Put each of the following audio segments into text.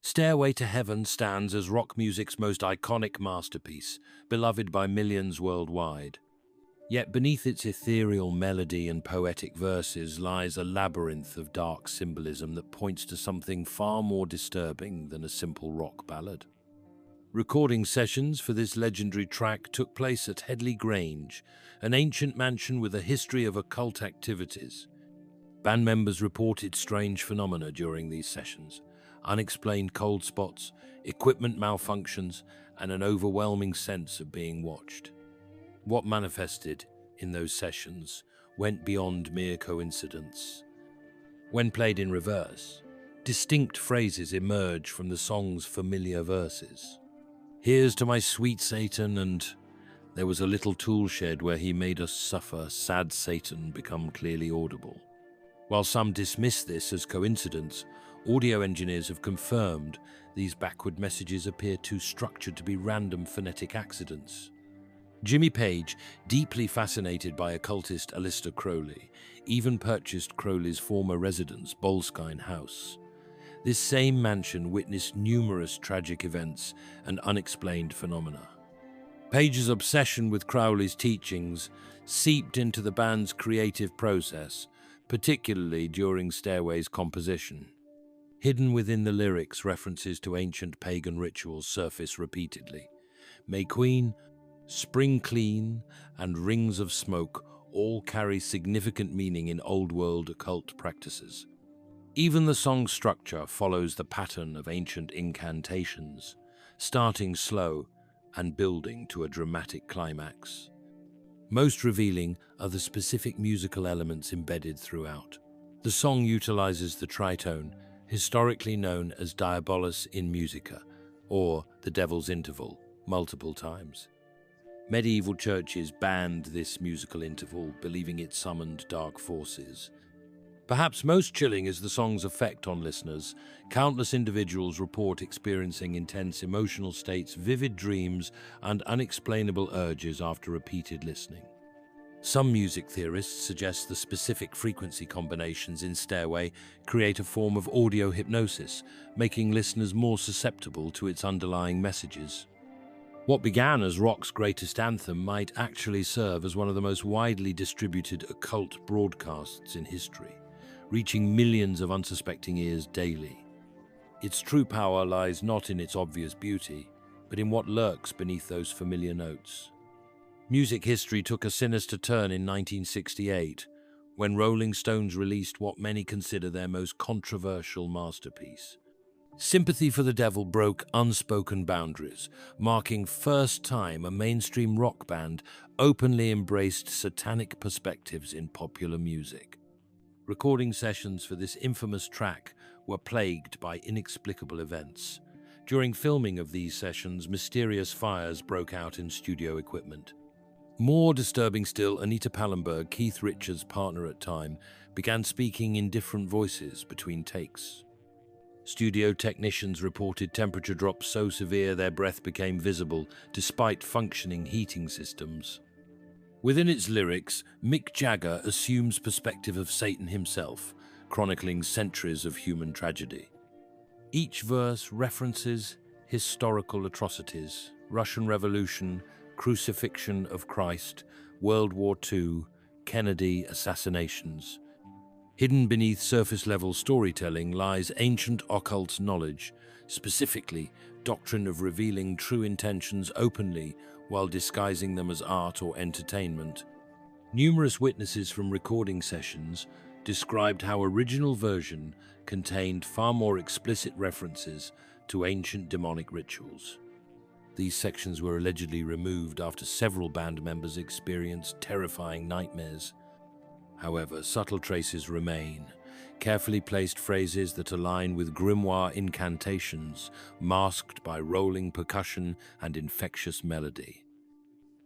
Stairway to Heaven stands as rock music's most iconic masterpiece, beloved by millions worldwide. Yet beneath its ethereal melody and poetic verses lies a labyrinth of dark symbolism that points to something far more disturbing than a simple rock ballad. Recording sessions for this legendary track took place at Headley Grange, an ancient mansion with a history of occult activities. Band members reported strange phenomena during these sessions: unexplained cold spots, equipment malfunctions, and an overwhelming sense of being watched. What manifested in those sessions went beyond mere coincidence. When played in reverse, distinct phrases emerge from the song's familiar verses. "Here's to my sweet Satan," and "there was a little tool shed where he made us suffer," sad Satan become clearly audible. While some dismiss this as coincidence, audio engineers have confirmed these backward messages appear too structured to be random phonetic accidents. Jimmy Page, deeply fascinated by occultist Aleister Crowley, even purchased Crowley's former residence, Boleskine House. This same mansion witnessed numerous tragic events and unexplained phenomena. Page's obsession with Crowley's teachings seeped into the band's creative process, particularly during Stairway's composition. Hidden within the lyrics, references to ancient pagan rituals surface repeatedly. "May Queen," "Spring Clean," and "Rings of Smoke" all carry significant meaning in Old World occult practices. Even the song's structure follows the pattern of ancient incantations, starting slow and building to a dramatic climax. Most revealing are the specific musical elements embedded throughout. The song utilizes the tritone, historically known as Diabolus in Musica, or the Devil's Interval, multiple times. Medieval churches banned this musical interval, believing it summoned dark forces. Perhaps most chilling is the song's effect on listeners. Countless individuals report experiencing intense emotional states, vivid dreams, and unexplainable urges after repeated listening. Some music theorists suggest the specific frequency combinations in Stairway create a form of audio hypnosis, making listeners more susceptible to its underlying messages. What began as rock's greatest anthem might actually serve as one of the most widely distributed occult broadcasts in history, reaching millions of unsuspecting ears daily. Its true power lies not in its obvious beauty, but in what lurks beneath those familiar notes. Music history took a sinister turn in 1968, when Rolling Stones released what many consider their most controversial masterpiece. Sympathy for the Devil broke unspoken boundaries, marking first time a mainstream rock band openly embraced satanic perspectives in popular music. Recording sessions for this infamous track were plagued by inexplicable events. During filming of these sessions, mysterious fires broke out in studio equipment. More disturbing still, Anita Pallenberg, Keith Richards' partner at time, began speaking in different voices between takes. Studio technicians reported temperature drops so severe their breath became visible, despite functioning heating systems. Within its lyrics, Mick Jagger assumes perspective of Satan himself, chronicling centuries of human tragedy. Each verse references historical atrocities: Russian Revolution, crucifixion of Christ, World War II, Kennedy assassinations. Hidden beneath surface-level storytelling lies ancient occult knowledge, specifically doctrine of revealing true intentions openly while disguising them as art or entertainment. Numerous witnesses from recording sessions described how original version contained far more explicit references to ancient demonic rituals. These sections were allegedly removed after several band members experienced terrifying nightmares. However, subtle traces remain, carefully placed phrases that align with grimoire incantations, masked by rolling percussion and infectious melody.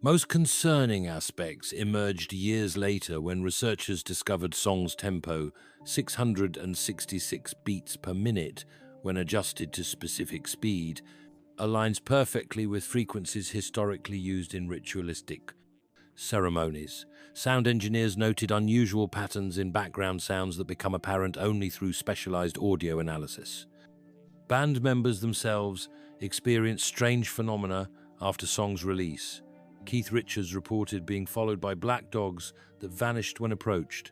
Most concerning aspects emerged years later when researchers discovered song's tempo, 666 beats per minute when adjusted to specific speed, aligns perfectly with frequencies historically used in ritualistic ceremonies. Sound engineers noted unusual patterns in background sounds that become apparent only through specialized audio analysis. Band members themselves experienced strange phenomena after songs' release. Keith Richards reported being followed by black dogs that vanished when approached.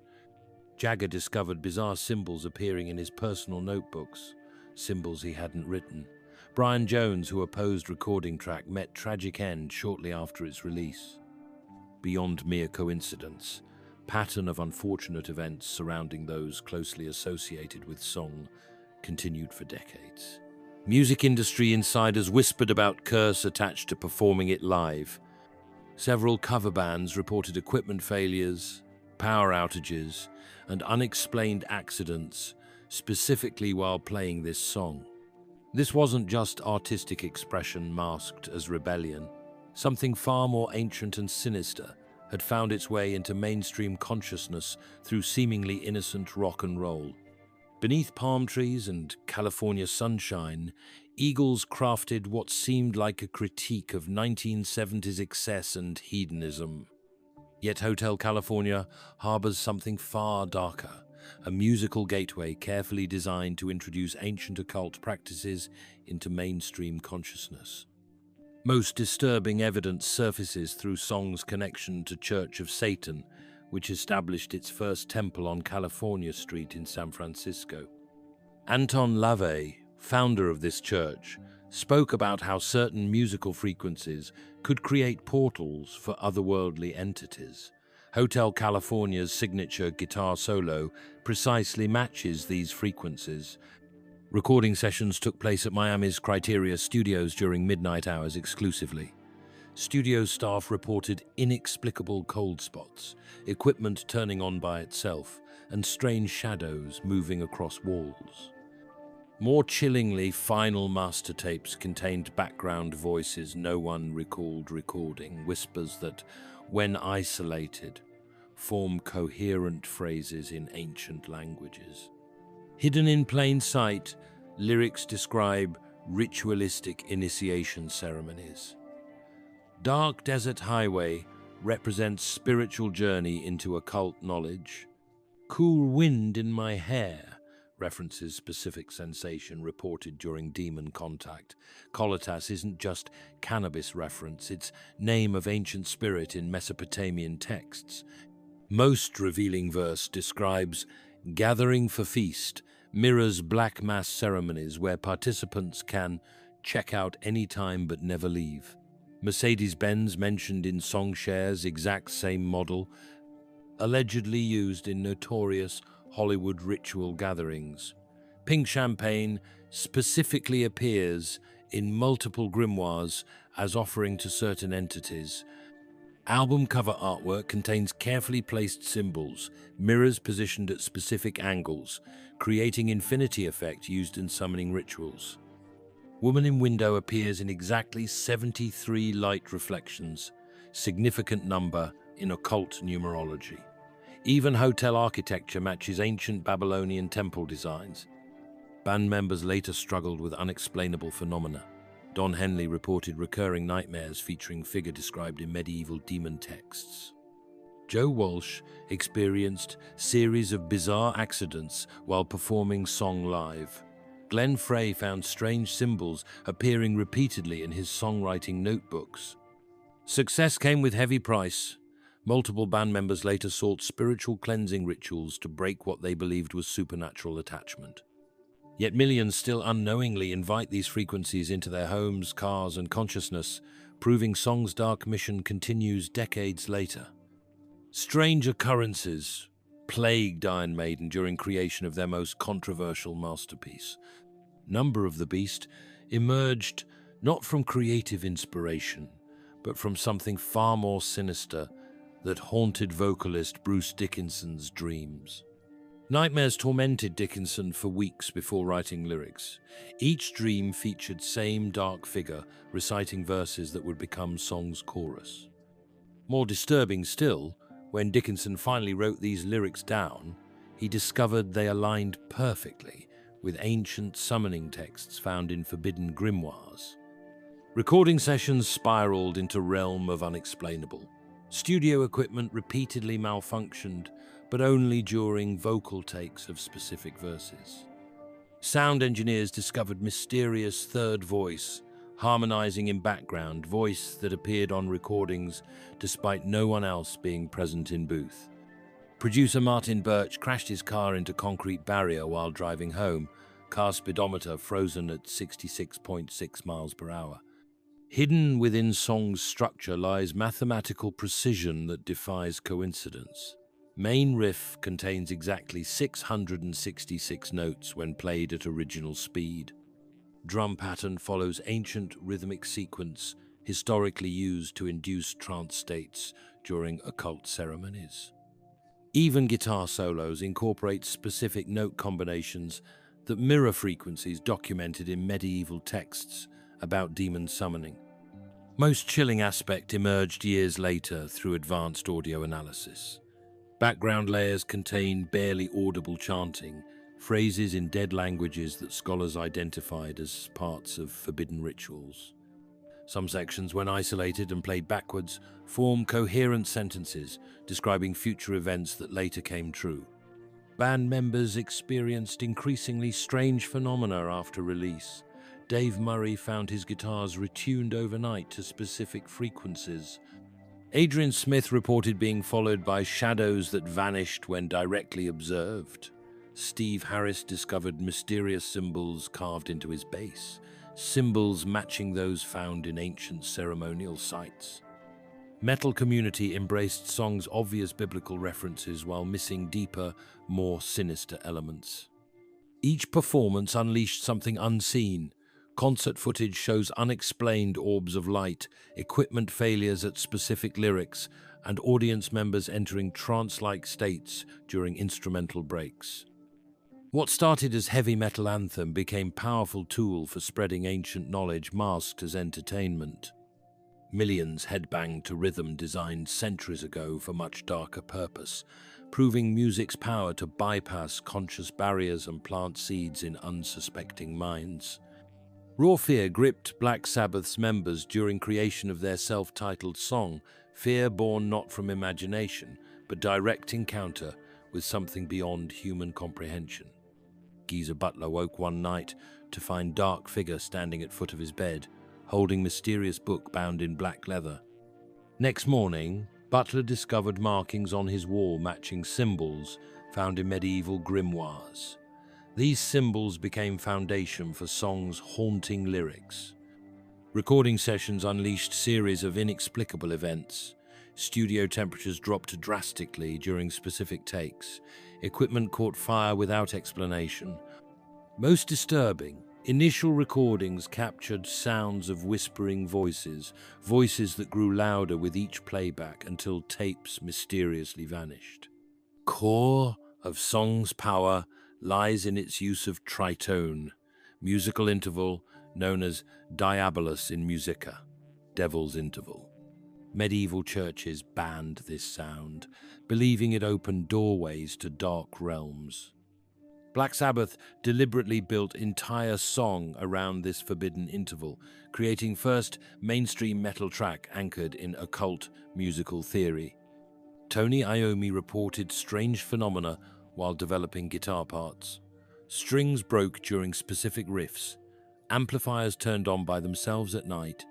Jagger discovered bizarre symbols appearing in his personal notebooks, symbols he hadn't written. Brian Jones, who opposed recording track, met tragic end shortly after its release. Beyond mere coincidence, pattern of unfortunate events surrounding those closely associated with song continued for decades. Music industry insiders whispered about curse attached to performing it live. Several cover bands reported equipment failures, power outages, and unexplained accidents, specifically while playing this song. This wasn't just artistic expression masked as rebellion. Something far more ancient and sinister had found its way into mainstream consciousness through seemingly innocent rock and roll. Beneath palm trees and California sunshine, Eagles crafted what seemed like a critique of 1970s excess and hedonism. Yet Hotel California harbors something far darker, a musical gateway carefully designed to introduce ancient occult practices into mainstream consciousness. Most disturbing evidence surfaces through song's connection to Church of Satan, which established its first temple on California Street in San Francisco. Anton LaVey, founder of this church, spoke about how certain musical frequencies could create portals for otherworldly entities. Hotel California's signature guitar solo precisely matches these frequencies. Recording sessions took place at Miami's Criteria Studios during midnight hours exclusively. Studio staff reported inexplicable cold spots, equipment turning on by itself, and strange shadows moving across walls. More chillingly, final master tapes contained background voices no one recalled recording, whispers that, when isolated, form coherent phrases in ancient languages. Hidden in plain sight, lyrics describe ritualistic initiation ceremonies. Dark Desert Highway represents spiritual journey into occult knowledge. Cool wind in my hair references specific sensation reported during demon contact. Kolotas isn't just cannabis reference, it's name of ancient spirit in Mesopotamian texts. Most revealing verse describes gathering for feast, mirrors black mass ceremonies where participants can check out any time but never leave. Mercedes-Benz mentioned in Songshare's exact same model, allegedly used in notorious Hollywood ritual gatherings. Pink champagne specifically appears in multiple grimoires as offering to certain entities. Album cover artwork contains carefully placed symbols, mirrors positioned at specific angles, creating infinity effect used in summoning rituals. Woman in window appears in exactly 73 light reflections, significant number in occult numerology. Even hotel architecture matches ancient Babylonian temple designs. Band members later struggled with unexplainable phenomena. Don Henley reported recurring nightmares featuring figure described in medieval demon texts. Joe Walsh experienced series of bizarre accidents while performing song live. Glenn Frey found strange symbols appearing repeatedly in his songwriting notebooks. Success came with heavy price. Multiple band members later sought spiritual cleansing rituals to break what they believed was supernatural attachment. Yet millions still unknowingly invite these frequencies into their homes, cars, and consciousness, proving song's dark mission continues decades later. Strange occurrences plagued Iron Maiden during creation of their most controversial masterpiece. Number of the Beast emerged not from creative inspiration, but from something far more sinister that haunted vocalist Bruce Dickinson's dreams. Nightmares tormented Dickinson for weeks before writing lyrics. Each dream featured same dark figure reciting verses that would become song's chorus. More disturbing still, when Dickinson finally wrote these lyrics down, he discovered they aligned perfectly with ancient summoning texts found in forbidden grimoires. Recording sessions spiraled into realm of unexplainable. Studio equipment repeatedly malfunctioned, but only during vocal takes of specific verses. Sound engineers discovered mysterious third voice, harmonizing in background, voice that appeared on recordings despite no one else being present in booth. Producer Martin Birch crashed his car into concrete barrier while driving home, car speedometer frozen at 66.6 miles per hour. Hidden within song's structure lies mathematical precision that defies coincidence. Main riff contains exactly 666 notes when played at original speed. Drum pattern follows ancient rhythmic sequence historically used to induce trance states during occult ceremonies. Even guitar solos incorporate specific note combinations that mirror frequencies documented in medieval texts about demon summoning. Most chilling aspect emerged years later through advanced audio analysis. Background layers contain barely audible chanting, phrases in dead languages that scholars identified as parts of forbidden rituals. Some sections, when isolated and played backwards, form coherent sentences describing future events that later came true. Band members experienced increasingly strange phenomena after release. Dave Murray found his guitars retuned overnight to specific frequencies. Adrian Smith reported being followed by shadows that vanished when directly observed. Steve Harris discovered mysterious symbols carved into his bass, symbols matching those found in ancient ceremonial sites. Metal community embraced song's obvious biblical references while missing deeper, more sinister elements. Each performance unleashed something unseen. Concert footage shows unexplained orbs of light, equipment failures at specific lyrics, and audience members entering trance-like states during instrumental breaks. What started as heavy metal anthem became powerful tool for spreading ancient knowledge masked as entertainment. Millions headbanged to rhythm designed centuries ago for much darker purpose, proving music's power to bypass conscious barriers and plant seeds in unsuspecting minds. Raw fear gripped Black Sabbath's members during creation of their self-titled song, fear born not from imagination, but direct encounter with something beyond human comprehension. Geezer Butler woke one night to find dark figure standing at foot of his bed, holding mysterious book bound in black leather. Next morning, Butler discovered markings on his wall matching symbols found in medieval grimoires. These symbols became foundation for song's haunting lyrics. Recording sessions unleashed series of inexplicable events. Studio temperatures dropped drastically during specific takes. Equipment caught fire without explanation. Most disturbing, initial recordings captured sounds of whispering voices, voices that grew louder with each playback until tapes mysteriously vanished. Core of song's power lies in its use of tritone, musical interval known as diabolus in musica, devil's interval. Medieval churches banned this sound, believing it opened doorways to dark realms. Black Sabbath deliberately built entire song around this forbidden interval, creating first mainstream metal track anchored in occult musical theory. Tony Iommi reported strange phenomena while developing guitar parts. Strings broke during specific riffs. Amplifiers turned on by themselves at night.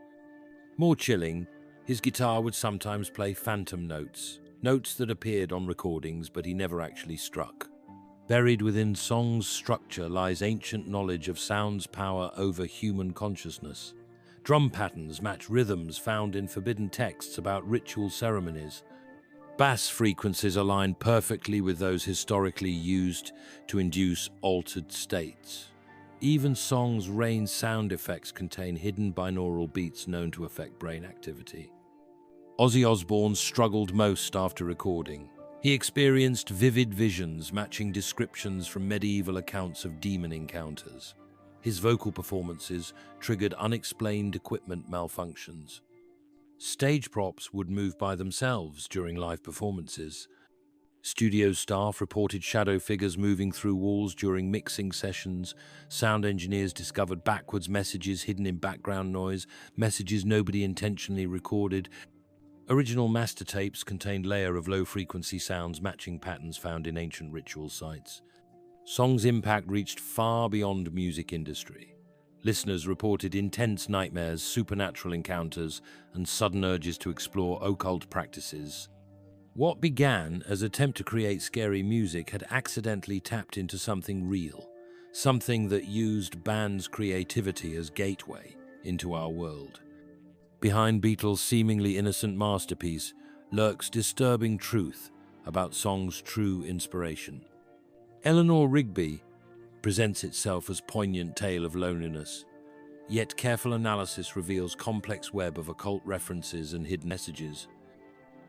More chilling, his guitar would sometimes play phantom notes, notes that appeared on recordings but he never actually struck. Buried within song's structure lies ancient knowledge of sound's power over human consciousness. Drum patterns match rhythms found in forbidden texts about ritual ceremonies. Bass frequencies align perfectly with those historically used to induce altered states. Even song's rain sound effects contain hidden binaural beats known to affect brain activity. Ozzy Osbourne struggled most after recording. He experienced vivid visions matching descriptions from medieval accounts of demon encounters. His vocal performances triggered unexplained equipment malfunctions. Stage props would move by themselves during live performances. Studio staff reported shadow figures moving through walls during mixing sessions. Sound engineers discovered backwards messages hidden in background noise, messages nobody intentionally recorded. Original master tapes contained layer of low-frequency sounds matching patterns found in ancient ritual sites. Song's impact reached far beyond music industry. Listeners reported intense nightmares, supernatural encounters, and sudden urges to explore occult practices. What began as an attempt to create scary music had accidentally tapped into something real, something that used bands' creativity as gateway into our world. Behind Beatles' seemingly innocent masterpiece lurks disturbing truth about Song's true inspiration. Eleanor Rigby presents itself as poignant tale of loneliness, yet careful analysis reveals complex web of occult references and hidden messages.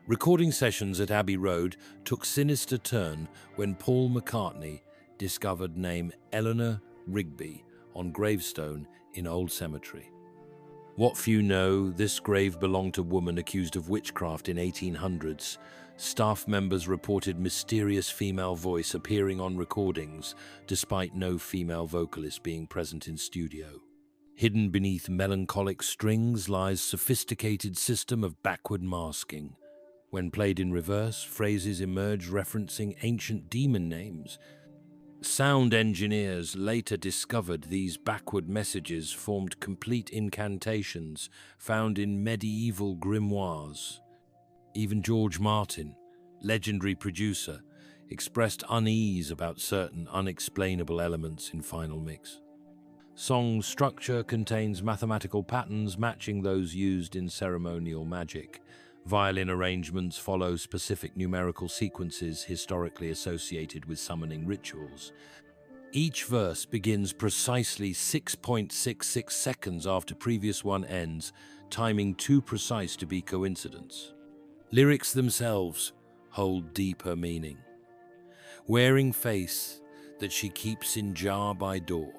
Recording sessions at Abbey Road took sinister turn when Paul McCartney discovered name Eleanor Rigby on gravestone in Old Cemetery. What few know, this grave belonged to a woman accused of witchcraft in 1800s. Staff members reported mysterious female voice appearing on recordings, despite no female vocalist being present in studio. Hidden beneath melancholic strings lies sophisticated system of backward masking. When played in reverse, phrases emerge referencing ancient demon names. Sound engineers later discovered these backward messages formed complete incantations found in medieval grimoires. Even George Martin, legendary producer, expressed unease about certain unexplainable elements in final mix. Song's structure contains mathematical patterns matching those used in ceremonial magic. Violin arrangements follow specific numerical sequences historically associated with summoning rituals. Each verse begins precisely 6.66 seconds after previous one ends, timing too precise to be coincidence. Lyrics themselves hold deeper meaning. Wearing face that she keeps in jar by door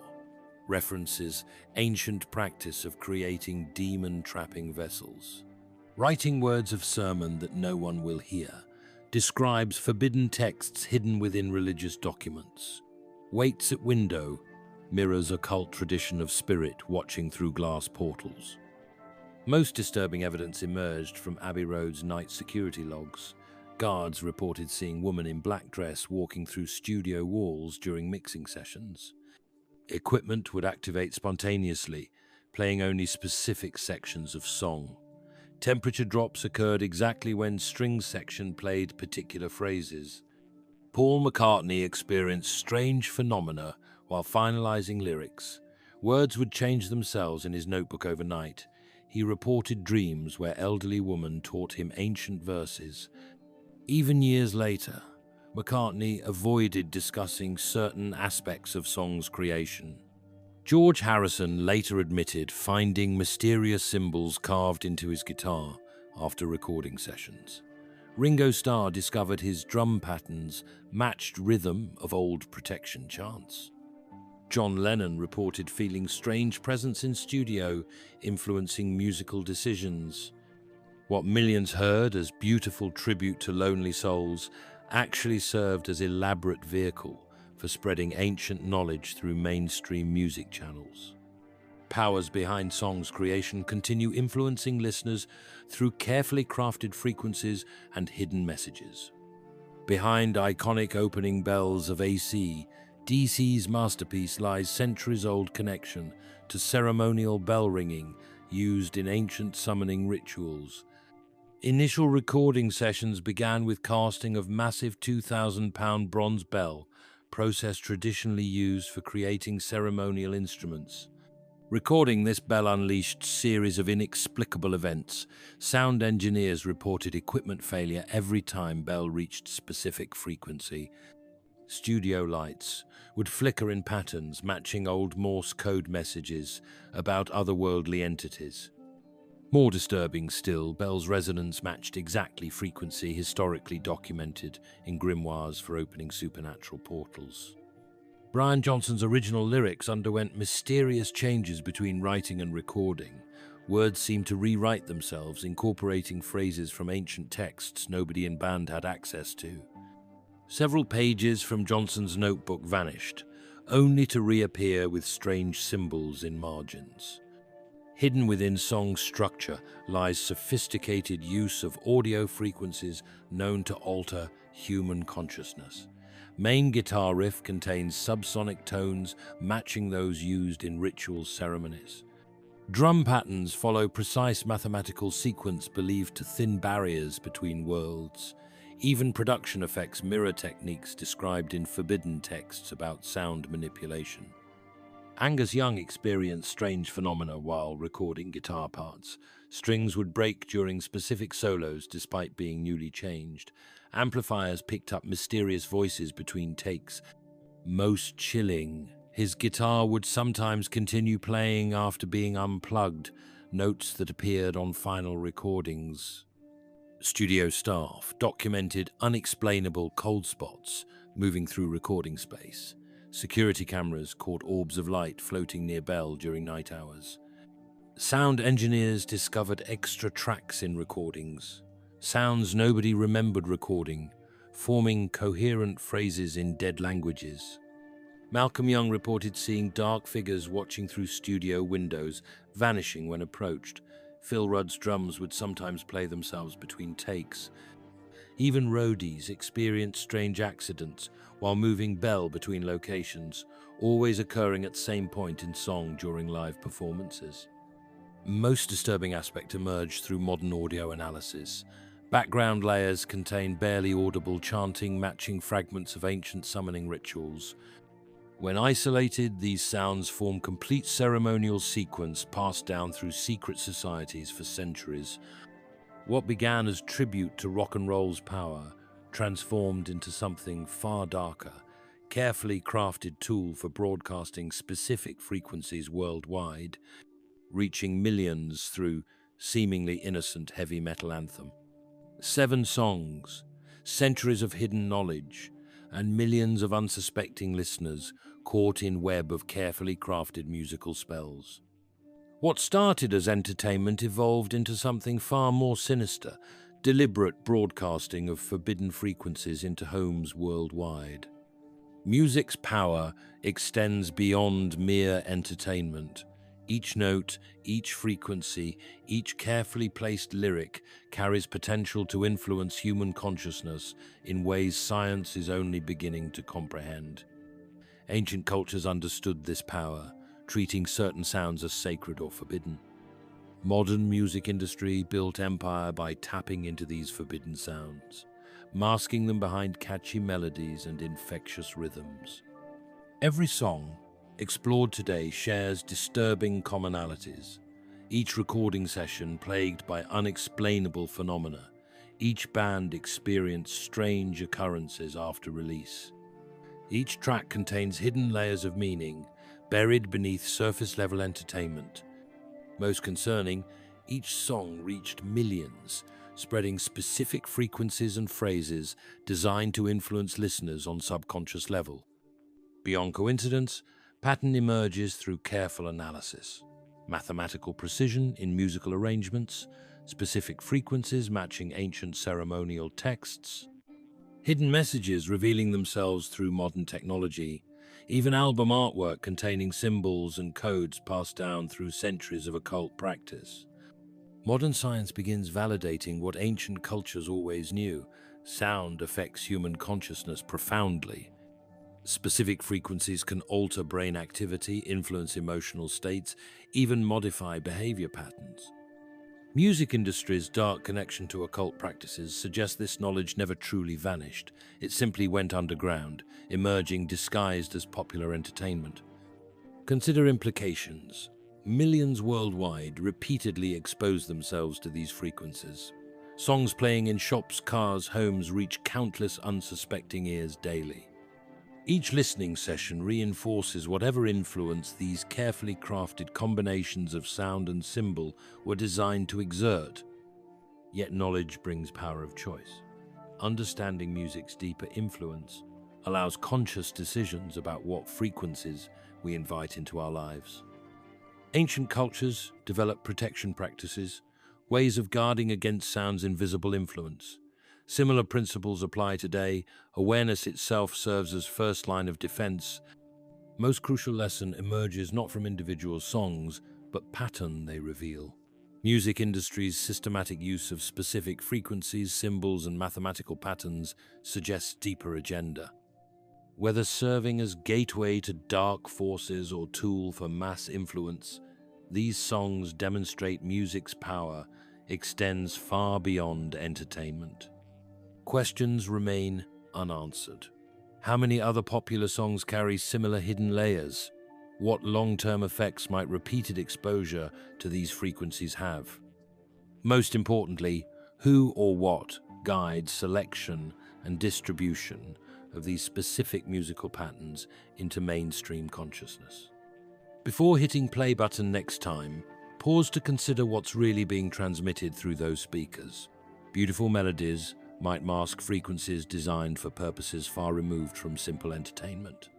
references ancient practice of creating demon-trapping vessels. Writing words of sermon that no one will hear describes forbidden texts hidden within religious documents. Waits at window mirrors occult tradition of spirit watching through glass portals. Most disturbing evidence emerged from Abbey Road's night security logs. Guards reported seeing woman in black dress walking through studio walls during mixing sessions. Equipment would activate spontaneously, playing only specific sections of song. Temperature drops occurred exactly when string section played particular phrases. Paul McCartney experienced strange phenomena while finalizing lyrics. Words would change themselves in his notebook overnight. He reported dreams where elderly women taught him ancient verses. Even years later, McCartney avoided discussing certain aspects of Song's creation. George Harrison later admitted finding mysterious symbols carved into his guitar after recording sessions. Ringo Starr discovered his drum patterns matched rhythm of old protection chants. John Lennon reported feeling strange presence in studio, influencing musical decisions. What millions heard as beautiful tribute to lonely souls actually served as elaborate vehicle for spreading ancient knowledge through mainstream music channels. Powers behind Song's creation continue influencing listeners through carefully crafted frequencies and hidden messages. Behind iconic opening bells of AC, DC's masterpiece lies centuries-old connection to ceremonial bell ringing used in ancient summoning rituals. Initial recording sessions began with casting of massive 2,000-pound bronze bell, process traditionally used for creating ceremonial instruments. Recording this bell unleashed series of inexplicable events. Sound engineers reported equipment failure every time bell reached specific frequency. Studio lights would flicker in patterns matching old Morse code messages about otherworldly entities. More disturbing still, bell's resonance matched exactly frequency historically documented in grimoires for opening supernatural portals. Brian Johnson's original lyrics underwent mysterious changes between writing and recording. Words seemed to rewrite themselves, incorporating phrases from ancient texts nobody in band had access to. Several pages from Johnson's notebook vanished, only to reappear with strange symbols in margins. Hidden within Song's structure lies sophisticated use of audio frequencies known to alter human consciousness. Main guitar riff contains subsonic tones matching those used in ritual ceremonies. Drum patterns follow precise mathematical sequence believed to thin barriers between worlds. Even production effects mirror techniques described in forbidden texts about sound manipulation. Angus Young experienced strange phenomena while recording guitar parts. Strings would break during specific solos despite being newly changed. Amplifiers picked up mysterious voices between takes. Most chilling, his guitar would sometimes continue playing after being unplugged, notes that appeared on final recordings. Studio staff documented unexplainable cold spots moving through recording space. Security cameras caught orbs of light floating near Bell during night hours. Sound engineers discovered extra tracks in recordings, sounds nobody remembered recording, forming coherent phrases in dead languages. Malcolm Young reported seeing dark figures watching through studio windows, vanishing when approached. Phil Rudd's drums would sometimes play themselves between takes. Even roadies experienced strange accidents while moving Bell between locations, always occurring at the same point in song during live performances. Most disturbing aspect emerged through modern audio analysis. Background layers contain barely audible chanting matching fragments of ancient summoning rituals. When isolated, these sounds form complete ceremonial sequence passed down through secret societies for centuries. What began as tribute to rock and roll's power transformed into something far darker, carefully crafted tool for broadcasting specific frequencies worldwide, reaching millions through seemingly innocent heavy metal anthem. 7 songs, centuries of hidden knowledge, and millions of unsuspecting listeners caught in web of carefully crafted musical spells. What started as entertainment evolved into something far more sinister, deliberate broadcasting of forbidden frequencies into homes worldwide. Music's power extends beyond mere entertainment. Each note, each frequency, each carefully placed lyric carries potential to influence human consciousness in ways science is only beginning to comprehend. Ancient cultures understood this power, treating certain sounds as sacred or forbidden. Modern music industry built empire by tapping into these forbidden sounds, masking them behind catchy melodies and infectious rhythms. Every song explored today shares disturbing commonalities. Each recording session plagued by unexplainable phenomena. Each band experienced strange occurrences after release. Each track contains hidden layers of meaning, buried beneath surface-level entertainment. Most concerning, each song reached millions, spreading specific frequencies and phrases designed to influence listeners on subconscious level. Beyond coincidence, pattern emerges through careful analysis. Mathematical precision in musical arrangements, specific frequencies matching ancient ceremonial texts, hidden messages revealing themselves through modern technology, even album artwork containing symbols and codes passed down through centuries of occult practice. Modern science begins validating what ancient cultures always knew. Sound affects human consciousness profoundly. Specific frequencies can alter brain activity, influence emotional states, even modify behavior patterns. Music industry's dark connection to occult practices suggests this knowledge never truly vanished. It simply went underground, emerging disguised as popular entertainment. Consider implications. Millions worldwide repeatedly expose themselves to these frequencies. Songs playing in shops, cars, homes reach countless unsuspecting ears daily. Each listening session reinforces whatever influence these carefully crafted combinations of sound and symbol were designed to exert. Yet knowledge brings power of choice. Understanding music's deeper influence allows conscious decisions about what frequencies we invite into our lives. Ancient cultures developed protection practices, ways of guarding against sound's invisible influence. Similar principles apply today. Awareness itself serves as first line of defense. Most crucial lesson emerges not from individual songs, but pattern they reveal. Music industry's systematic use of specific frequencies, symbols, and mathematical patterns suggests deeper agenda. Whether serving as gateway to dark forces or tool for mass influence, these songs demonstrate music's power extends far beyond entertainment. Questions remain unanswered. How many other popular songs carry similar hidden layers? What long-term effects might repeated exposure to these frequencies have? Most importantly, who or what guides selection and distribution of these specific musical patterns into mainstream consciousness? Before hitting play button next time, pause to consider what's really being transmitted through those speakers. Beautiful melodies might mask frequencies designed for purposes far removed from simple entertainment.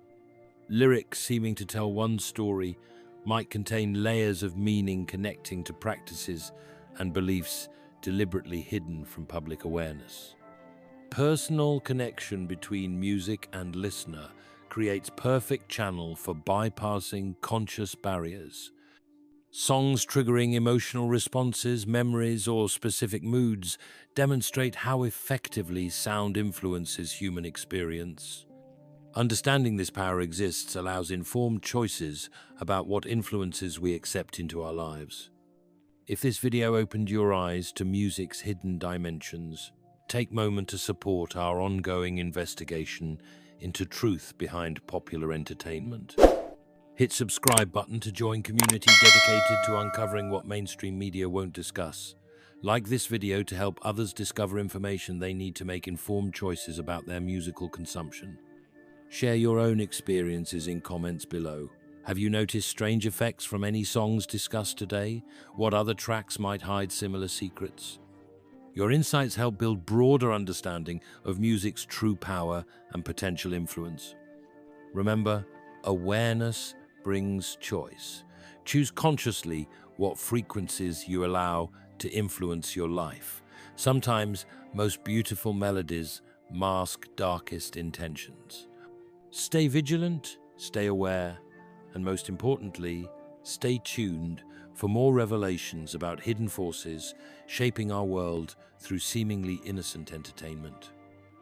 Lyrics seeming to tell one story might contain layers of meaning connecting to practices and beliefs deliberately hidden from public awareness. Personal connection between music and listener creates perfect channel for bypassing conscious barriers. Songs triggering emotional responses, memories, or specific moods demonstrate how effectively sound influences human experience. Understanding this power exists allows informed choices about what influences we accept into our lives. If this video opened your eyes to music's hidden dimensions, take a moment to support our ongoing investigation into truth behind popular entertainment. Hit subscribe button to join community dedicated to uncovering what mainstream media won't discuss. Like this video to help others discover information they need to make informed choices about their musical consumption. Share your own experiences in comments below. Have you noticed strange effects from any songs discussed today? What other tracks might hide similar secrets? Your insights help build broader understanding of music's true power and potential influence. Remember, awareness brings choice. Choose consciously what frequencies you allow to influence your life. Sometimes, most beautiful melodies mask darkest intentions. Stay vigilant, stay aware, and most importantly, stay tuned for more revelations about hidden forces shaping our world through seemingly innocent entertainment.